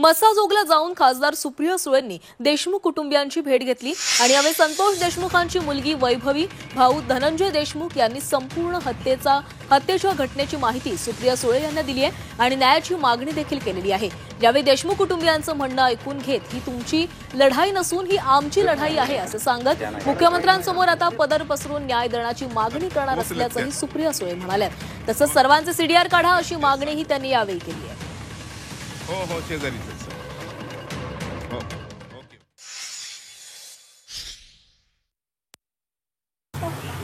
मसाजोगला जाऊन खासदार सुप्रिया सुळेंनी देशमुख कुटुंबियांची भेट घेतली आणि यावेळी संतोष देशमुखांची मुलगी वैभवी, भाऊ धनंजय देशमुख यांनी संपूर्ण हत्येच्या घटनेची माहिती सुप्रिया सुळे यांना दिली आहे आणि न्यायाची मागणी देखील केलेली आहे। यावेळी देशमुख कुटुंबियांचं म्हणणं ऐकून घेत ही तुमची लढाई नसून ही आमची लढाई आहे असं सांगत मुख्यमंत्र्यांसमोर आता पदर पसरून न्याय देण्याची मागणी करणार असल्याचंही सुप्रिया सुळे म्हणाल्या। तसंच सर्वांचे सीडीआर काढा अशी मागणीही त्यांनी यावेळी केली आहे। हो शेजारीच हो ओके।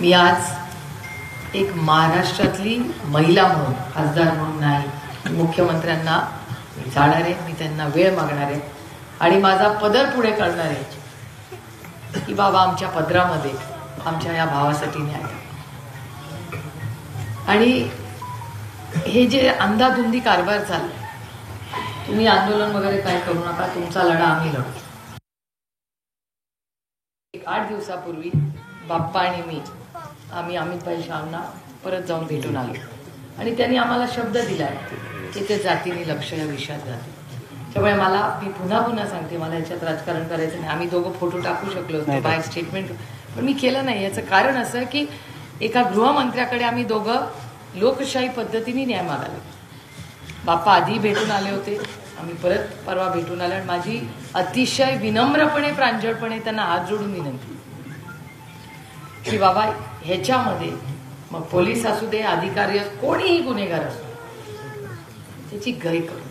मी आज एक महाराष्ट्रातली महिला म्हणून, खासदार म्हणून नाही, मुख्यमंत्र्यांना जाणार आहे, मी त्यांना वेळ मागणार आहे आणि माझा पदर पुढे करणार आहे की बाबा आमच्या पदरामध्ये आमच्या या भावासाठी न्याय। आणि हे जे अंधाधुंदी कारभार चाललाय, तुम्ही आंदोलन वगैरे काय करू नका, तुमचा लढा आम्ही लढू। 8 दिवसापूर्वी बाप्पा आणि आम्ही अमितभाई शाहना परत जाऊन भेटून आलो आणि त्यांनी आम्हाला शब्द दिलाय की ते जातीने लक्ष या विषयात जाते। त्यामुळे मी पुन्हा सांगते, मला याच्यात राजकारण करायचं नाही। आम्ही दोघं फोटो टाकू शकलो होतो, बाय स्टेटमेंट, पण मी केलं नाही। याचं कारण असं की एका गृहमंत्र्याकडे आम्ही दोघं लोकशाही पद्धतीने न्याय मागायला। बाप्पा आधी भेटून आले होते, आम्ही परत परवा भेटून आलो आणि माझी अतिशय विनम्रपणे, प्रांजळपणे त्यांना हात जोडून विनंती की बाबा ह्याच्यामध्ये मग पोलीस असू दे, अधिकारी असू, कोणीही गुन्हेगार असू, त्याची गय करू।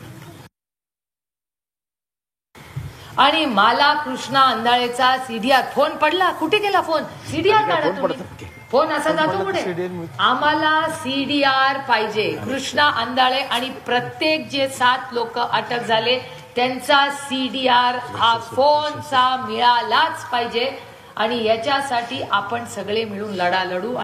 आणि मला कृष्णा अंधाळेचा सीडीआर फोन पडला, कुठे गेला फोन? सीडीआर काढा तुम्ही। फोन असा जातो पुढे, आम्हाला सीडीआर पाहिजे। कृष्णा अंधाळे आणि प्रत्येक जे 7 लोक अटक झाले त्यांचा सीडीआर हा फोनचा मिळालाच पाहिजे आणि याच्यासाठी आपण सगळे मिळून लढा लढू।